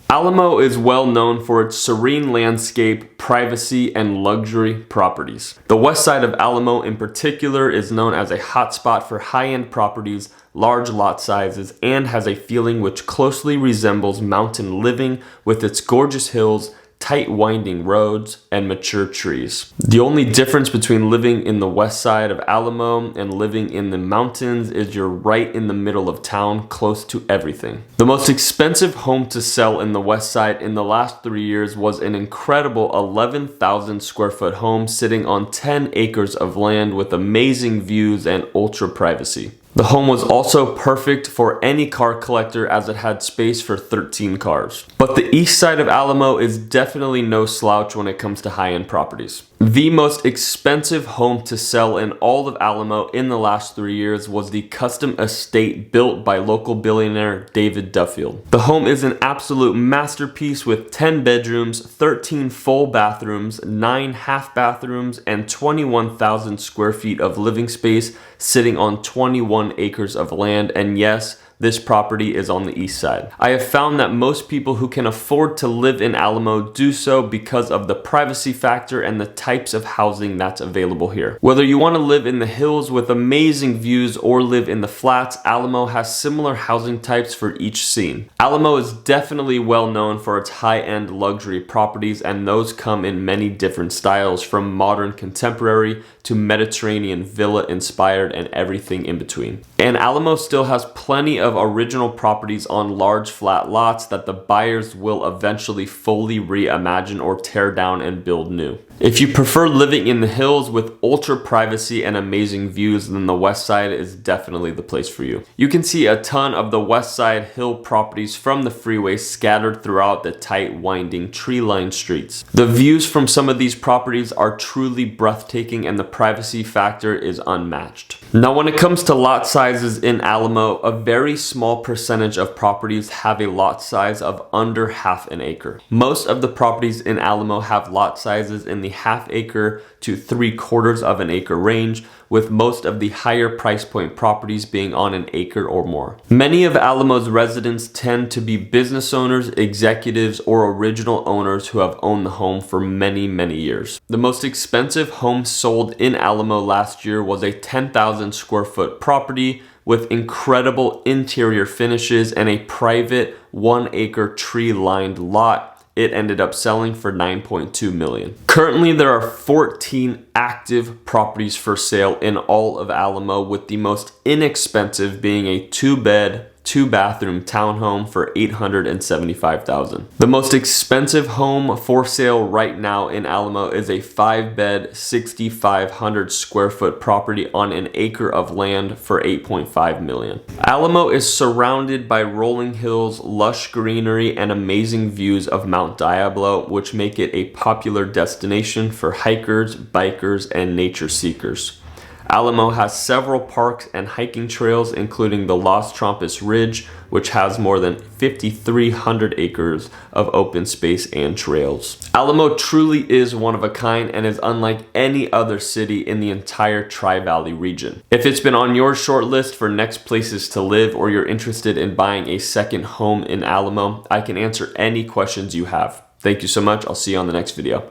Alamo is well known for its serene landscape, privacy, and luxury properties. The west side of Alamo in particular is known as a hotspot for high-end properties, large lot sizes, and has a feeling which closely resembles mountain living with its gorgeous hills, tight winding roads, and mature trees. The only difference between living in the west side of Alamo and living in the mountains is you're right in the middle of town, close to everything. The most expensive home to sell in the west side in the last 3 years was an incredible 11,000 square foot home sitting on 10 acres of land with amazing views and ultra privacy. The home was also perfect for any car collector as it had space for 13 cars. But the east side of Alamo is definitely no slouch when it comes to high-end properties. The most expensive home to sell in all of Alamo in the last 3 years was the custom estate built by local billionaire David Duffield. The home is an absolute masterpiece with 10 bedrooms, 13 full bathrooms, 9 half bathrooms, and 21,000 square feet of living space sitting on 21 acres of land, and yes, this property is on the east side. I have found that most people who can afford to live in Alamo do so because of the privacy factor and the types of housing that's available here. Whether you want to live in the hills with amazing views or live in the flats, Alamo has similar housing types for each scene. Alamo is definitely well known for its high-end luxury properties, and those come in many different styles, from modern contemporary to Mediterranean villa inspired and everything in between. And Alamo still has plenty of original properties on large flat lots that the buyers will eventually fully reimagine or tear down and build new. If you prefer living in the hills with ultra privacy and amazing views, then the west side is definitely the place for you. You can see a ton of the west side hill properties from the freeway scattered throughout the tight, winding, tree-lined streets. The views from some of these properties are truly breathtaking, and the privacy factor is unmatched. Now, when it comes to lot sizes in Alamo, a very small percentage of properties have a lot size of under half an acre. Most of the properties in Alamo have lot sizes in the half acre to 3/4 of an acre range, with most of the higher price point properties being on an acre or more. Many of Alamo's residents tend to be business owners, executives, or original owners who have owned the home for many, many years. The most expensive home sold in Alamo last year was a 10,000 square foot property with incredible interior finishes and a private 1-acre tree-lined lot. It ended up selling for $9.2 million. Currently, there are 14 active properties for sale in all of Alamo, with the most inexpensive being a 2-bed, 2-bathroom townhome for $875,000. The most expensive home for sale right now in Alamo is a 5-bed, 6,500 square foot property on an acre of land for $8.5 million. Alamo is surrounded by rolling hills, lush greenery, and amazing views of Mount Diablo, which make it a popular destination for hikers, bikers, and nature seekers. Alamo has several parks and hiking trails, including the Los Trompos Ridge, which has more than 5,300 acres of open space and trails. Alamo truly is one of a kind and is unlike any other city in the entire Tri-Valley region. If it's been on your short list for next places to live, or you're interested in buying a second home in Alamo, I can answer any questions you have. Thank you so much. I'll see you on the next video.